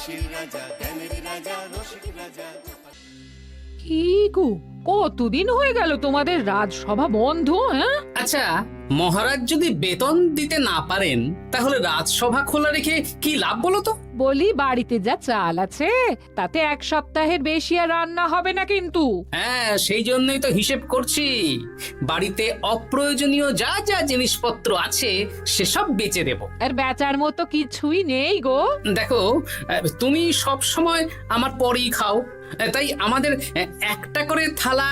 কি গো, কতদিন হয়ে গেল তোমাদের রাজসভা বন্ধ? হ্যাঁ, আচ্ছা, মহারাজ যদি বেতন দিতে না পারেন তাহলে রাজসভা খোলা রেখে কি লাভ বলো তো? বলি বাড়িতে যা চাল আছে তাতে এক সপ্তাহের বেশি আর রান্না হবে না কিন্তু। হ্যাঁ, সেই জন্যই তো হিসেব করছি। বাড়িতে অপ্রয়োজনীয় যা যা জিনিসপত্র আছে সেসব বেচে দেব। আর বেচার মতো কিছুই নেই গো। দেখো, তুমি সব সময় আমার পরেই খাও, তাই আমাদের একটা করে থালা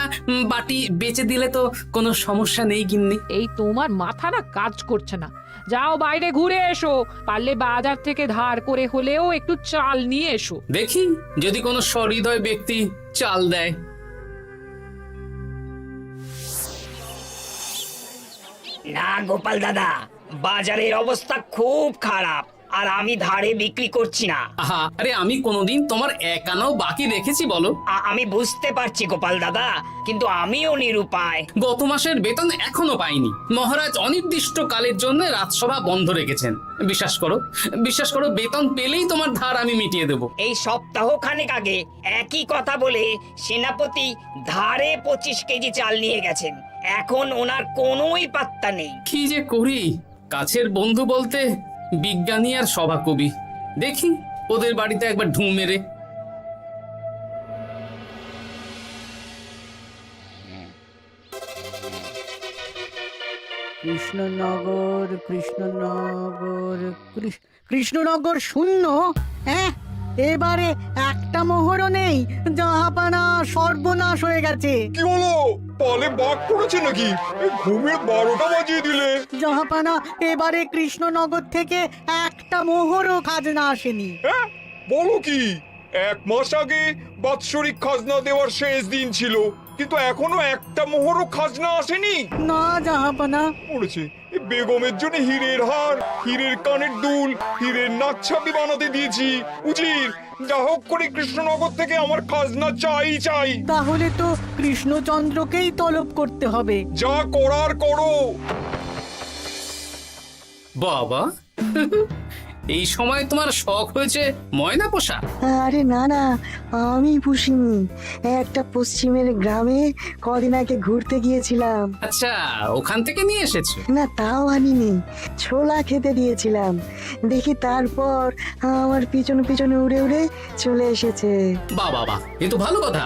বাটি বেচে দিলে তো কোনো সমস্যা নেই গিন্নি। এই তোমার মাথা না কাজ করছে না। যাও বাইরে ঘুরে এসো, পারলে বাজার থেকে ধার করে হলেও একটু চাল নিয়ে এসো। দেখি যদি কোনো সহৃদয় ব্যক্তি চাল দেয়। না গোপাল দাদা, বাজারের অবস্থা খুব খারাপ, আর আমি ধারে বিক্রি করছি না। আহা, আরে আমি কোনোদিন তোমার একানাও বাকি রেখেছি বলো? আমি বুঝতে পারছি গোপাল দাদা, কিন্তু আমিও নিরুপায়। গত মাসের বেতন এখনো পাইনি। মহারাজ অনির্দিষ্ট কালের জন্য রাজসভা বন্ধ রেখেছেন। বিশ্বাস করো, বিশ্বাস করো, বেতন পেলেই তোমার ধার আমি মিটিয়ে দেব। এই সপ্তাহ খানেক আগে একই কথা বলে সেনাপতি ধারে 25 কেজি চাল নিয়ে গেছেন। এখন ওনার কোনোই পাত্তা নেই। কি যে করি, কাছের বন্ধু বলতে বিজ্ঞানী আর সভাকবি। দেখি ওদের বাড়িতে একবার ঢুঁ মেরে। কৃষ্ণনগর কৃষ্ণনগর কৃষ্ণনগর শূন্য। হ্যাঁ, এবারে একটা মোহরও নেই। জাহাপানা সর্বনাশ হয়ে গেছে। কি হলো? পালে বাঘ পড়েছে নাকি? এই ঘুমের 12টা বাজিয়ে দিলে। জাহাপানা, এবারে কৃষ্ণনগর থেকে একটা মোহরও খাজনা আসেনি। হ্যাঁ, বলো কি? 1 মাস আগে বাৎসরিক খাজনা দেওয়ার শেষ দিন ছিল, কিন্তু এখনো একটা মোহরও খাজনা আসেনি। না জাহাপানা। পড়েছে এই বেগমের জন্য হীরের হার, হীরের কানের দুল, হীরের নাকছাবি বানাতে দিয়েছি। উজির, যা হোক করে কৃষ্ণনগর থেকে আমার খাজনা চাই চাই। তাহলে তো কৃষ্ণচন্দ্রকেই তলব করতে হবে। যা করার করো। বাবা, এই সময় তোমার শখ হয়েছে ময়না পোষা? আরে না না, আমি পুষিনি। একটা পশ্চিমের গ্রামে কদিন আগে ঘুরতে গিয়েছিলাম। আচ্ছা, ওখান থেকে নিয়ে এসেছো? না, তাও আনিনি, ছোলা খেতে দিয়েছিলাম। দেখি তারপর আমার পিছনে পিছনে উড়ে উড়ে চলে এসেছে। বাবা বাহ, এ তো ভালো কথা।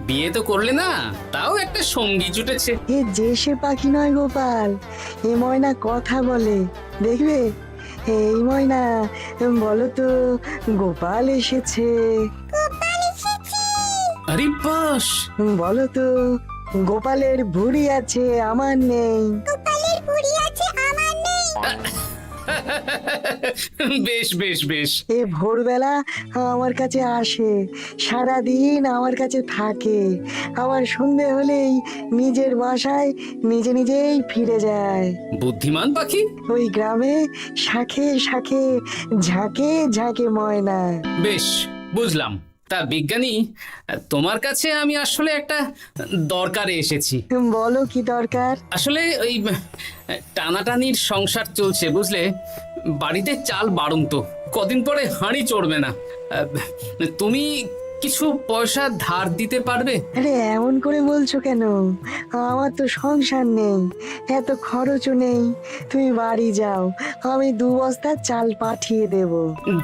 বিয়ে তো করলে না, তাও একটা সঙ্গী জুটেছে। এ যে সে পাখি নয় গোপাল, এ ময়না কথা বলে, দেখবে। এই ময়না, বলো তো গোপাল এসেছে। আরে বাস, বলো তো গোপালের বুড়ি আছে আমার নেই। বেশ বেশ বেশ। এ ভোরবেলা আমার কাছে আসে, সারাদিন আমার কাছে থাকে, আবার সন্ধে হলেই নিজের বাসায় নিজে নিজেই ফিরে যায়। বুদ্ধিমান পাখি। ওই গ্রামে শাখে শাখে ঝাঁকে ঝাঁকে ময়না। বেশ, বুঝলাম। তা বিজ্ঞানী, তোমার কাছে আমি আসলে একটা দরকারে এসেছি। বলো কি দরকার? আসলে ওই টানাটানির সংসার চলছে, বুঝলে। বাড়িতে চাল বাড়ন্ত, কদিন পরে হাঁড়ি চড়বে না। তুমি কিছু পয়সা ধার দিতে পারবে? আরে এমন করে বলছো কেন? আমার তো সংসার নেই, এত খরচও নেই। তুমি বাড়ি যাও, আমি 2 বস্তা চাল পাঠিয়ে দেব।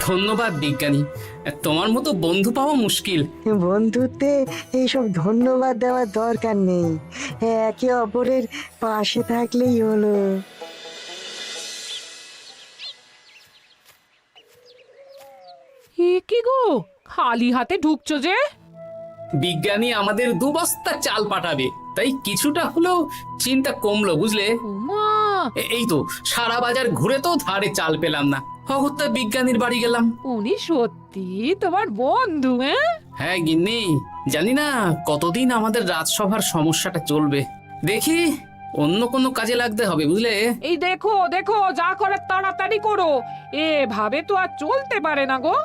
ধন্যবাদ বিজ্ঞানী, তোমার মতো বন্ধু পাওয়া মুশকিল। বন্ধুত্বে এইসব ধন্যবাদ দেওয়ার দরকার নেই, একে অপরের পাশে থাকলেই হলো। এ কি গো, খালি হাতে ঢুকছো যে? বিজ্ঞানী আমাদের 2 বস্তা চাল পাঠাবে, তাই কিছুটা হলেও চিন্তা কমলো, বুঝলে। ওমা, এই তো সারা বাজার ঘুরে তো ধারে চাল পেলাম না, অগত্যা বিজ্ঞানীর বাড়ি গেলাম। উনি সত্যি তোমার বন্ধু? হ্যাঁ গিন্নি, জানি না কতদিন আমাদের রাজসভার সমস্যাটা চলবে। দেখি অন্য কোনো কাজে লাগতে হবে, বুঝলে। এই দেখো দেখো, যা করার তাড়াতাড়ি করো, এভাবে তো আর চলতে পারে না গো।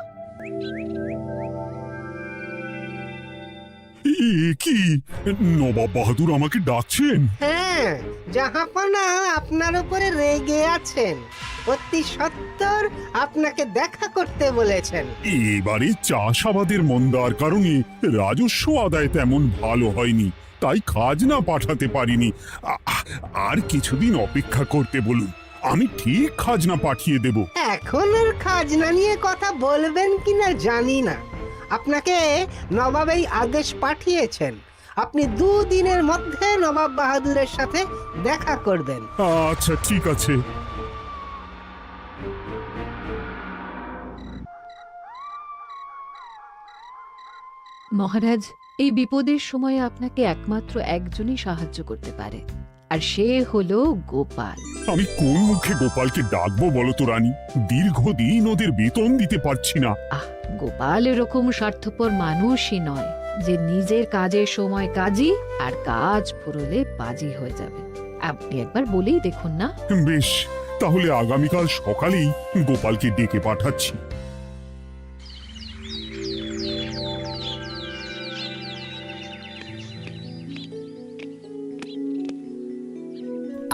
কি নবাব বাহাদুর আমাকে ডাকছেন? হ্যাঁ, জাহাপনা আপনার উপরে রেগে আছেন। অতি সত্বর আপনাকে দেখা করতে বলেছেন। এবারে চাষাবাদের মন্দার কারণে রাজস্ব আদায় তেমন ভালো হয়নি, তাই খাজনা পাঠাতে পারিনি। আর কিছুদিন অপেক্ষা করতে বলুন, আমি ঠিক খাজনা পাঠিয়ে দেব। এখন আর খাজনা নিয়ে কথা বলবেন কিনা জানি না। আপনাকে নবাব এই আদেশ পাঠিয়েছেন, আপনি 2 দিনের মধ্যে নবাব বাহাদুরের সাথে দেখা করবেন। আচ্ছা ঠিক আছে। মহারাজ, এই বিপদের সময়ে আপনাকে একমাত্র একজনই সাহায্য করতে পারে, আর সে হলো গোপাল। আমি কোন মুখে গোপালকে ডাকবো বলো তো রানী? দীর্ঘদিন ওদের বেতন দিতে পারছি না। গোপাল এরকম স্বার্থপর মানুষই নয় যে নিজের কাজের সময় কাজী আর কাজ ফুরলে বাজি হয়ে যাবে। আপনি একবার বলেই দেখুন না। বেশ, তাহলে আগামীকাল সকালেই গোপালকে ডেকে পাঠাচ্ছি।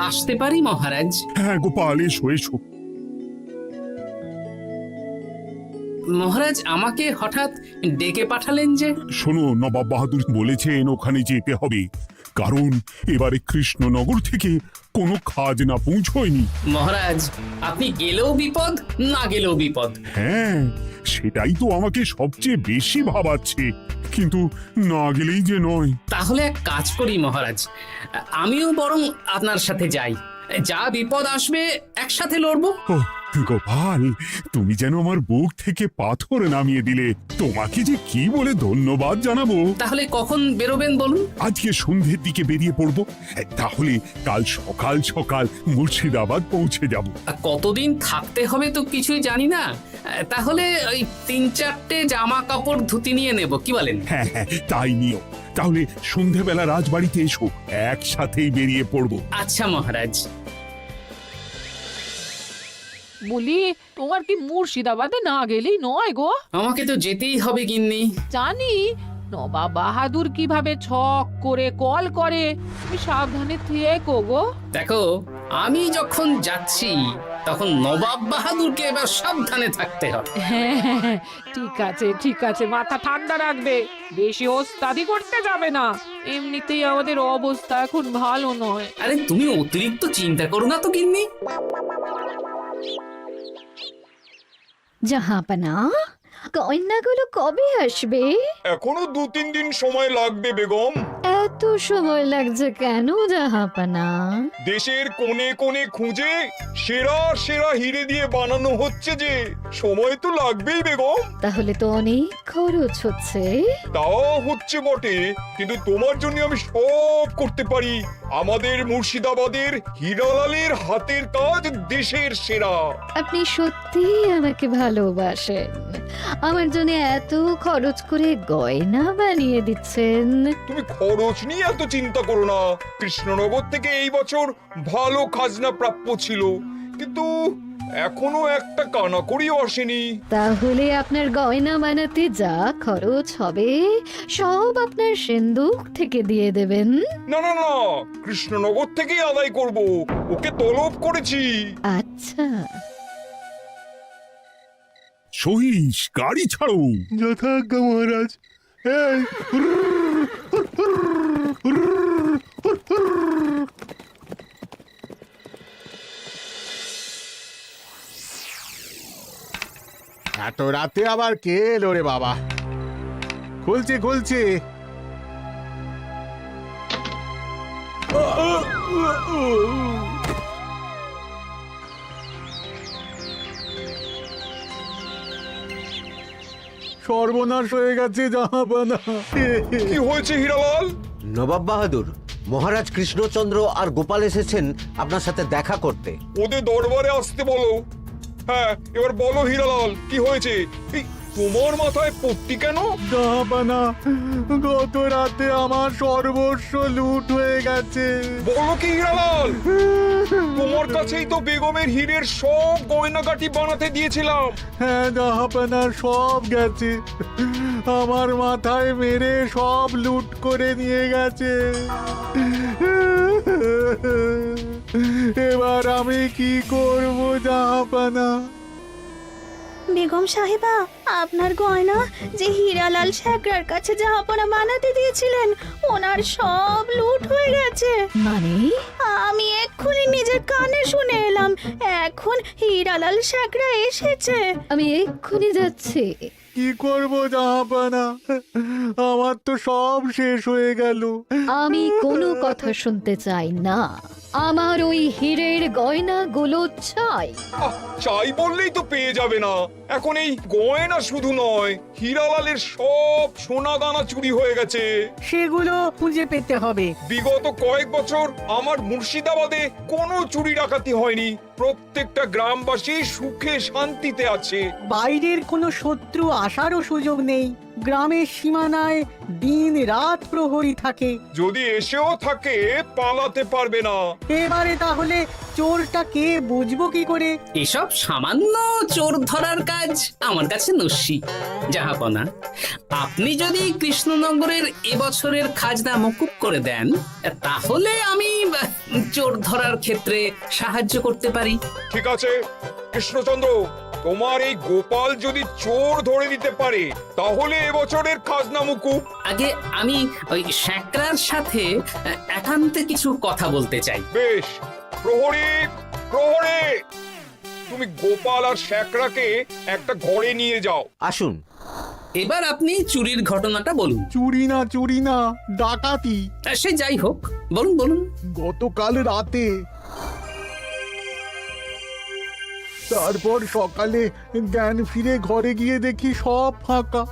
আসতে পারি মহারাজ? হ্যাঁ গোপাল, এসো এসো। মহারাজ, আমাকে হঠাৎ ডেকে পাঠালেন যে? শোনো, নবাব বাহাদুর বলেছেন ওখানে যেতে হবে, কারণ এবারে কৃষ্ণনগর থেকে কোনো খাজনা পৌঁছয়নি। মহারাজ, আপনি গেলেও বিপদ, না গেলেও বিপদ। হ্যাঁ, সেটাই তো আমাকে সবচেয়ে বেশি ভাবাচ্ছে, কিন্তু না গেলেই যে নয়। তাহলে এক কাজ করি মহারাজ, আমিও বরং আপনার সাথে যাই। যা বিপদ আসবে একসাথে লড়বো। ও গোপাল, তুমি যেন আমার বুক থেকে পাথর নামিয়ে দিলে। তোমাকে যে কি বলে ধন্যবাদ জানাবো। তাহলে কখন বেরোবেন বলুন? আজকে সন্ধ্যের দিকে বেরিয়ে পড়বো, তাহলে কাল সকাল সকাল মুর্শিদাবাদ পৌঁছে যাব। কতদিন থাকতে হবে তো কিছুই জানি না, তাহলে ওই 3-4টে জামা কাপড় ধুতি নিয়ে নেব, কি বলেন? হ্যাঁ হ্যাঁ, তাই নিও। তাহলে সন্ধ্যেবেলা রাজবাড়িতে এসো, একসাথেই বেরিয়ে পড়বো। আচ্ছা মহারাজ। বলি, তোমার কি মুর্শিদাবাদে না গেলেই নয় গো? আমাকে তো যেতেই হবে গিন্নি। জানি নবাব বাহাদুর কিভাবে ছক করে কল করে, তুমি সাবধানে থেকো গো। দেখো, আমি যখন যাচ্ছি তখন নবাব বাহাদুরকে এবার সাবধানে থাকতে হবে। হ্যাঁ, ঠিক আছে ঠিক আছে, মাথা ঠান্ডা রাখবে, বেশি ওস্তাদি করতে যাবে না। এমনিতেই আমাদের অবস্থা এখন ভালো নয়। আরে তুমি অতিরিক্ত চিন্তা করো না তো গিন্নি। জাহাপনা, কন্যাগুলো কবে আসবে? এখনো 2-3 দিন সময় লাগবে বেগম। এত সময় লাগছে কেন জাহাপনা? দেশের কোণে কোণে খুঁজে সেরা সেরা হিরে দিয়ে বানানো হচ্ছে, যে সময় তো লাগবেই বেগম। তাহলে তো অনেক খরচ হচ্ছে। তাও হচ্ছে বটে, কিন্তু তোমার জন্য আমি সব করতে পারি। আমাদের মুর্শিদাবাদের হীরালালের হাতের কাজ দেশের সেরা। আপনি সত্যি আমাকে ভালোবাসেন, আমার জন্য এত খরচ করে গয়না বানিয়ে দিচ্ছেন। তুমি খরচ নিয়ে এত চিন্তা করো না। কৃষ্ণনগর থেকে এই বছর ভালো খাজনা প্রাপ্য ছিল, কিন্তু এখনো একটা কানাকড়িও আসেনি। তাহলে আপনার গয়না বানাতে যা খরচ হবে সব আপনার সিন্দুক থেকে দিয়ে দেবেন? না না না, কৃষ্ণনগর থেকেই আদায় করব, ওকে তলব করেছি। আচ্ছা। সহিস, গাড়ি ছাড়ো। যথাজ্ঞা মহারাজ। এই এত রাতে আবার কে এলো রে বাবা? খুলছি খুলছি। সর্বনাশ হয়ে গেছে জাহাপানা। কি হয়েছে হীরালাল? নবাব বাহাদুর, মহারাজ কৃষ্ণচন্দ্র আর গোপাল এসেছেন আপনার সাথে দেখা করতে। ওদের দরবারে আসতে বলো। হ্যাঁ, এবার বলো হীরালাল, কি হয়েছে? এই তোমার মাথায় পট্টি কেন? জাহাপানা, গত রাতে আমার সর্বস্ব লুট হয়ে গেছে। বলো কি হীরালাল? তোমার কাছেই তো বেগমের হীরের সব গয়নাগাটি বানাতে দিয়েছিলাম। হ্যাঁ জাহাপানা, সব গেছে। আমার মাথায় মেরে সব লুট করে নিয়ে গেছে। এবার আমি কি করব জাহাপানা? বেগম সাহেবা, আপনার গয়না যে হীরালাল শেখরার কাছে জাহাপনা বানাতে দিয়েছিলেন, ওনার সব লুট হয়ে গেছে। মানে আমি এক্ষুনি নিজের কানে শুনে এলাম, এখন হীরালাল শেখরা এসেছে। আমি এক্ষুনি যাচ্ছি। কি করব জাহাপানা? আমার তো সব শেষ হয়ে গেল। আমি কোনো কথা শুনতে চাই না। আমার ওই হীরের গয়নাগুলো চাই। চাই বললেই তো পেয়ে যাবে না। এখন এই গয়না শুধু নয়, হীরালালের সব সোনা দানা চুরি হয়ে গেছে। সেগুলো খুঁজে পেতে হবে। বিগত কয়েক বছর আমার মুর্শিদাবাদে কোনো চুরি ডাকাতি হয়নি। প্রত্যেকটা গ্রামবাসী সুখে শান্তিতে আছে। বাইরের কোনো শত্রু আসারও সুযোগ নেই। গ্রামের সীমানায় দিন রাত প্রহরী থাকে। যদি এসেও থাকে, পালাতে পারবে না। এবারে তাহলে চোরটা কে বুঝবো কি করে? এসব সামান্য চোর ধরার কাজ আমার কাছে নস্যি। জাহাপনা, আপনি যদি কৃষ্ণনগরের এবছরের খাজনা মকুব করে দেন, তাহলে আমি চোর ধরার ক্ষেত্রে সাহায্য করতে পারি। ঠিক আছে কৃষ্ণচন্দ্র, তোমার এই গোপাল যদি চোর ধরে দিতে পারে, তাহলে এবছরের খাজনা মুকুব। আগে আমি ওই শেখরার সাথে একান্তে কিছু কথা বলতে চাই। বেশ, প্রহরী প্রহরী, তুমি গোপাল আর শেখরাকে একটা ঘরে নিয়ে যাও। আসুন। এবার আপনি চুরির ঘটনাটা বলুন। চুরি না, ডাকাতি। সে যাই হোক, বলুন বলুন। গতকাল রাতে, তারপর সকালে জ্ঞান ফিরে ঘরে গিয়ে দেখি সব ফাঁকা।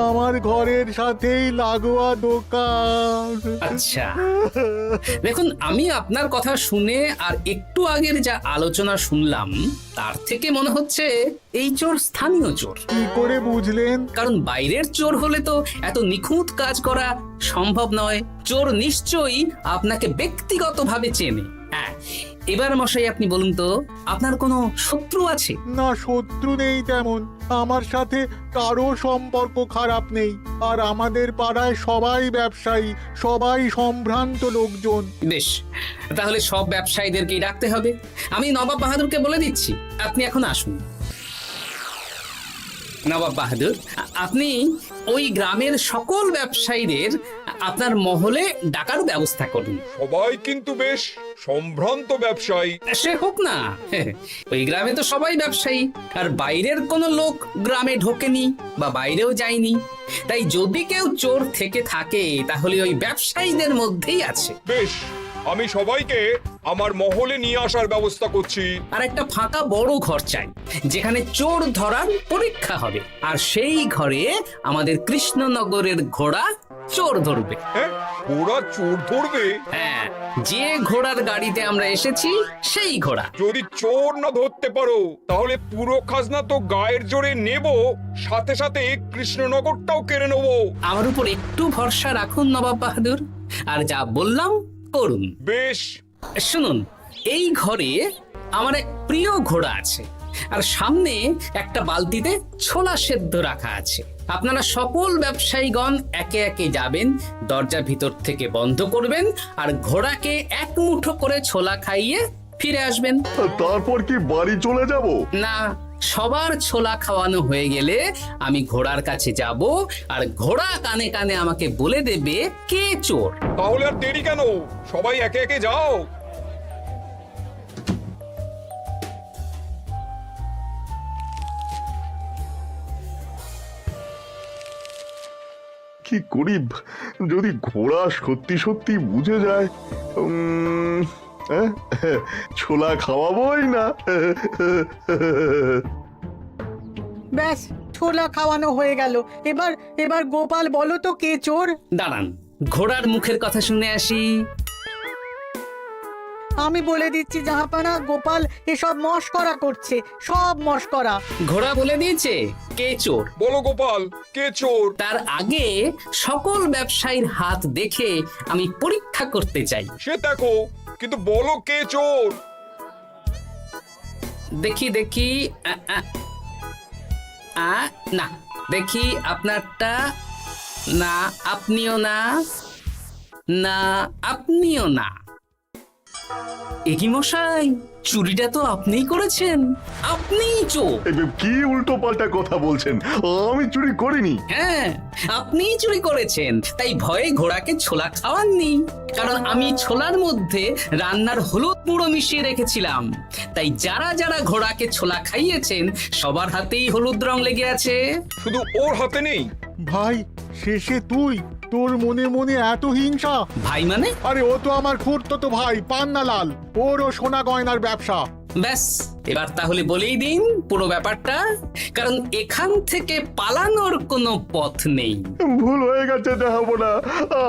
আমার ঘরের সাথেই লাগোয়া দোকান। আচ্ছা, দেখুন, আমি আপনার কথা শুনে আর একটু আগের যা আলোচনা শুনলাম, তার থেকে মনে হচ্ছে এই চোর স্থানীয় চোর। কি করে বুঝলেন? কারণ বাইরের চোর হলে তো এত নিখুঁত কাজ করা সম্ভব নয়। চোর নিশ্চয়ই আপনাকে ব্যক্তিগতভাবে চেনে। হ্যাঁ, এবার মশাই আপনি বলুন তো, আপনার কোনো শত্রু আছে? না, শত্রু নেই তেমন। আমার সাথে কারো সম্পর্ক খারাপ নেই। আর আমাদের পাড়ায় সবাই ব্যবসায়ী, সবাই সম্ভ্রান্ত লোকজন। বেশ, তাহলে সব ব্যবসায়ীদেরকেই ডাকতে হবে। আমি নবাব বাহাদুরকে বলে দিচ্ছি, আপনি এখন আসুন। নবাব বাহাদুর, আপনি ওই গ্রামের সকল ব্যবসায়ীদের আপনার মহলে ডাকার ব্যবস্থা করুন। সবাই কিন্তু বেশ সম্ভ্রান্ত ব্যবসায়ী। সে হোক না, ওই গ্রামে তো সবাই ব্যবসায়ী, আর বাইরের কোনো লোক গ্রামে ঢোকেনি বা বাইরেও যায়নি। তাই যদি কেউ চোর থেকে থাকে, তাহলে ওই ব্যবসায়ীদের মধ্যেই আছে। বেশ, আমি সবাইকে আমার মহলে নিয়ে আসার ব্যবস্থা করছি। আর একটা ফাঁকা বড় ঘর চাই, যেখানে চোর ধরার পরীক্ষা হবে। আর সেই ঘরে আমাদের কৃষ্ণনগরের ঘোড়া চোর ধরবে। হ্যাঁ, ঘোড়া চোর ধরবে? হ্যাঁ, যে ঘোড়ার গাড়িতে আমরা এসেছি সেই ঘোড়া। যদি চোর না ধরতে পারো, তাহলে পুরো খাজনা তো গায়ের জোরে নেব, সাথে সাথে কৃষ্ণনগরটাও কেড়ে নেব। আমার উপর একটু ভরসা রাখুন নবাব বাহাদুর, আর যা বললাম করুন। বেশ, শুনুন, এই ঘরে আমার এক প্রিয় ঘোড়া আছে, আর সামনে একটা বালতিতে ছোলা সেদ্ধ রাখা আছে। আপনারা সকল ব্যবসায়ীগণ একে একে যাবেন, দরজা ভিতর থেকে বন্ধ করবেন, আর ঘোড়াকে এক মুঠো করে ছোলা খাইয়ে ফিরে আসবেন। তারপর কি বাড়ি চলে যাব? না, সবার ছোলা খাওয়ানো হয়ে গেলে আমি ঘোড়ার কাছে যাব, আর ঘোড়া কানে কানে আমাকে বলে দেবে কে চোর। তাহলে আর দেরি কেন? সবাই একে একে যাও। কি করি যদি ঘোড়া সত্যি সত্যি বুঝে যায়? ছোলা খাওয়াবোই না। ব্যাস, ছোলা খাওয়ানো হয়ে গেল। এবার এবার গোপাল বলো তো কে চোর? দাঁড়ান, ঘোড়ার মুখের কথা শুনে আসি। আমি বলে দিচ্ছি জাহাপানা, গোপাল এসব মশকরা করছে, সব মশকরা। ঘোড়া বলে দিয়েছে কে চোর। বলো গোপাল, কে চোর? তার আগে সকল ব্যবসায়ীর হাত দেখে আমি পরীক্ষা করতে চাই। সে দেখো, কিন্তু বলো কে চোর? দেখি দেখি না দেখি আপনারটা, না আপনিও না, না আপনিও না। একি মশাই, চুরিটা তো আপনিই করেছেন, আপনিই চোর। কি উল্টো পাল্টা কথা বলছেন? আমি চুরি করিনি। হ্যাঁ, আপনিই চুরি করেছেন, তাই ভয়ে ঘোড়াকে ছোলা খাওয়াননি। কারণ আমি ছোলার মধ্যে রান্নার হলুদ গুঁড়ো মিশিয়ে রেখেছিলাম, তাই যারা যারা ঘোড়াকে ছোলা খাইয়েছেন সবার হাতেই হলুদ রং লেগে আছে। শুধু ওর হাতে নেই। ভাই, শেষে তুই? তোর মনে মনে এত হিংসা? ভাই মানে? আরে ও তো আমার খুড়তো ভাই পান্নালাল, ওরও সোনা গয়নার ব্যবসা। ব্যাস, এবার তাহলে বলেই দিন পুরো ব্যাপারটা, কারণ এখান থেকে পালানোর কোনো পথ নেই। ভুল হয়ে গেছে জাহাপনা,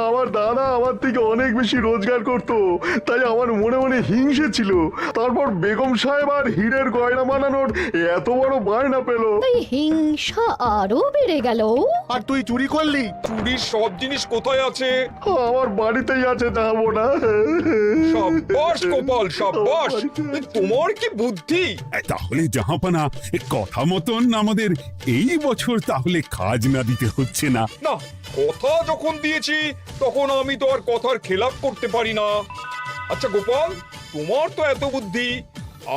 আমার দাদা আমার থেকে অনেক বেশি রোজগার করতো, তাই আমার মনে মনে হিংসে ছিল। তারপর বেগম সাহেব আর হীরের গয়না বানানোর এত বড় বায়না পেল, তাই হিংসা আরো বেড়ে গেল। আর তুই চুরি করলি? চুরির সব জিনিস কোথায় আছে? আমার বাড়িতেই আছে জাহাপনা। সাব্বাস গোপাল, সাব্বাস, তোমার কি বুদ্ধি! তাহলে জাহাপানা, কথা মতন আমাদের এই বছর তাহলে খাজনা দিতে হচ্ছে না। না, কথা যখন দিয়েছি তখন আমি তো আর কথার খেলাপ করতে পারি না। আচ্ছা গোপাল, তোমার তো এত বুদ্ধি,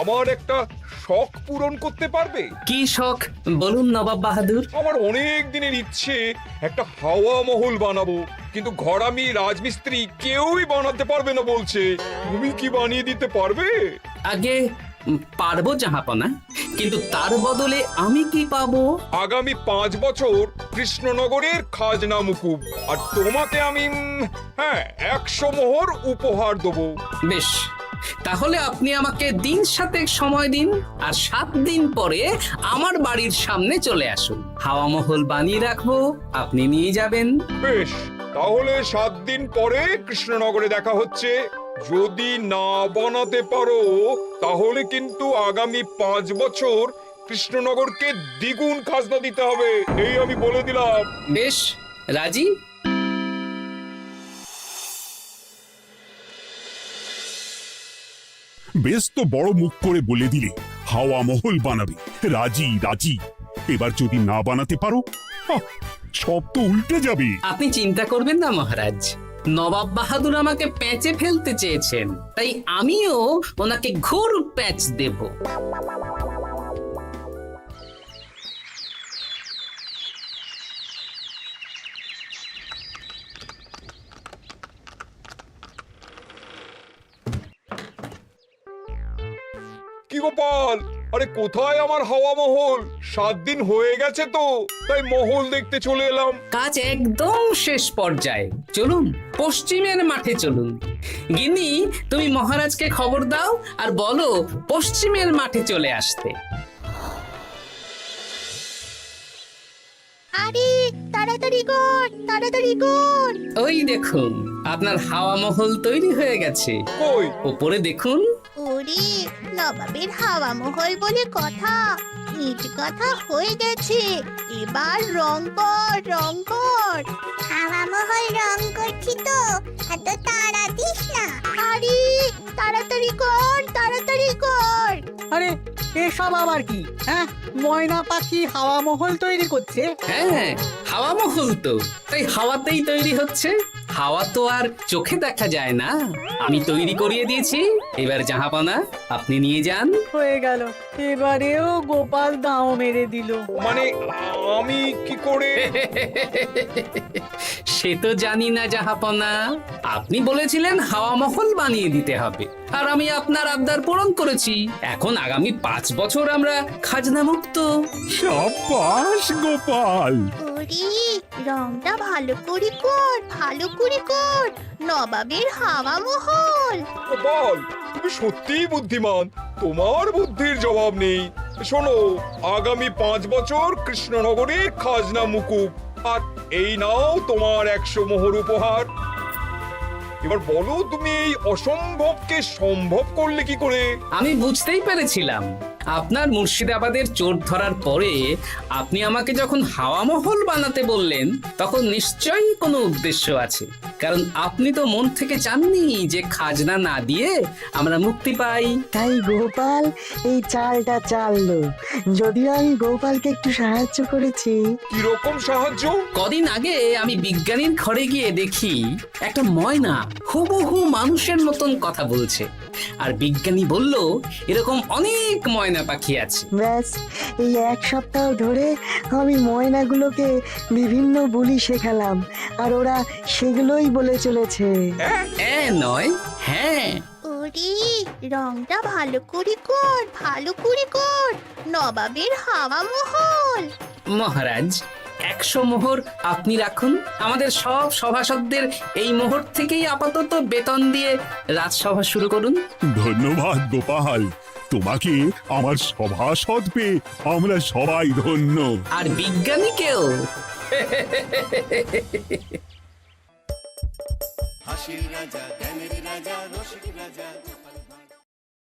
আমার একটা শখ পূরণ করতে পারবে? কি শখ বলুন নবাব বাহাদুর। আমার অনেক দিনের ইচ্ছে একটা হাওয়া মহল বানাবো, কিন্তু ঘরামি রাজমিস্ত্রি কেউই বানাতে পারবে না বলছে। তুমি কি বানিয়ে দিতে পারবে? আগে পারবো জাহাপনা, কিন্তু তার বদলে আমি কি পাবো? আগামী 5 বছর কৃষ্ণনগরের খাজনা মুকুব, আর তোমাকে আমি 100 মোহর উপহার দেবো। বেশ, তাহলে আপনি আমাকে দিন 7 সময় দিন, আর 7 দিন পরে আমার বাড়ির সামনে চলে আসুন। হাওয়া মহল বানিয়ে রাখবো, আপনি নিয়ে যাবেন। বেশ, তাহলে 7 দিন পরে কৃষ্ণনগরে দেখা হচ্ছে। যদি না বানাতে পারো তাহলে কিন্তু আগামী 5 বছর কৃষ্ণনগরকে দ্বিগুণ খাজনা দিতে হবে, এই আমি বলে দিলাম। বেশ, রাজি। বেশ, তো বড় মুখ করে বলে দিলে হাওয়া মহল বানাবে। রাজি রাজি। এবার যদি না বানাতে পারো, সব তো উল্টে যাবে। আপনি চিন্তা করবেন না মহারাজ, নবাব বাহাদুর আমাকে প্যাঁচে ফেলতে চেয়েছেন, তাই আমিও ওনাকে ঘোর প্যাঁচ দেব। কি গোপাল, আরে কোথায় আমার হাওয়া মহল? 7 দিন হয়ে গেছে তো, তাই মহল দেখতে চলে এলাম। কাজ একদম শেষ পর্যায়ে, চলুন পশ্চিমের মাঠে চলুন। গিন্নি, তুমি মহারাজকে খবর দাও আর বলো পশ্চিমের মাঠে চলে আসতে। আরে তাড়াতাড়ি কর, তাড়াতাড়ি কর। ওই দেখুন, আপনার হাওয়া মহল তৈরি হয়ে গেছে। কই? উপরে দেখুন। ওরে, নবাবের হাওয়া মহল বলে কথা, ইট কথা হয়ে গেছে। এবার রং কর, রং কর। হাওয়া মহল রং করছি তো, এত তাড়া দিস না। আরে তাড়াতাড়ি কর, তাড়াতাড়ি কর। আরে এসব আবার কি? ময়না পাখি হাওয়া মহল তৈরি করছে? হ্যাঁ, হাওয়া মহল তো, তাই হাওয়াতেই তৈরি হচ্ছে। হাওয়া তো আর চোখে দেখা যায় না, আমি তৈরি করিয়ে দিয়েছি। এবার জাহাপনা আপনি নিয়ে যান। হয়ে গেল, এবারেও গোপাল দাও মেরে দিল। মানে আমি কি করে? সে তো জানি না জাহাপনা, আপনি বলেছিলেন হাওয়া মহল বানিয়ে দিতে হবে, আর আমি আপনার আবদার পূরণ করেছি। এখন আগামী 5 বছর আমরা খাজনা মুক্ত। সাব্বাস গোপাল। ওরে, রংটা ভালো করে কর, ভালো করে কর। নবাবের হাওয়া মহল। গোপাল, তুমি সত্যিই বুদ্ধিমান, তোমার বুদ্ধির জবাব নেই। শোনো, আগামী 5 বছর কৃষ্ণনগরের খাজনা মুকুব, আর এই নাও তোমার 100 মোহর উপহার। এবার বলো, তুমি এই অসম্ভবকে সম্ভব করলে কি করে? আমি বুঝতেই পেরেছিলাম, আপনার মুর্শিদাবাদের চোর ধরার পরে আপনি আমাকে যখন হাওয়া মহল বানাতে বললেন, তখন নিশ্চয়ই কোনো উদ্দেশ্য আছে। কারণ আপনি তো মন থেকে চাননি যে খাজনা না দিয়ে আমরা মুক্তি পাই। তাই গোপাল এই চালটা চাললো। যদিও আমি গোপালকে একটু সাহায্য করেছি। কিরকম সাহায্য? কদিন আগে আমি বিজ্ঞানীর ঘরে গিয়ে দেখি একটা ময়না হুবহু মানুষের মতন কথা বলছে। আর বিজ্ঞানী বলল এরকম অনেক ময়না পাখি আছে। ব্যাস, এই এক সপ্তাহ ধরে আমি ময়নাগুলোকে বিভিন্ন বুলি শেখালাম, আর ওরা সেগুলোই বলে চলেছে। নয়, হ্যাঁ। ওরে রংটা ভালো করে কর, ভালো করে কর, নবাবের হাওয়া মহল। মহারাজ, 100 মোহর আপনি রাখুন। আমাদের সব সভাসদদের এই মোহর থেকেই আপাতত বেতন দিয়ে রাজসভা শুরু করুন। ধন্যবাদ গোপাল, তোমাকে আমার সভাসদ পেয়ে আমরা সবাই ধন্য। আর বিজ্ঞানীকেও। হাসির রাজা, জ্ঞানের রাজা, রসিক রাজা।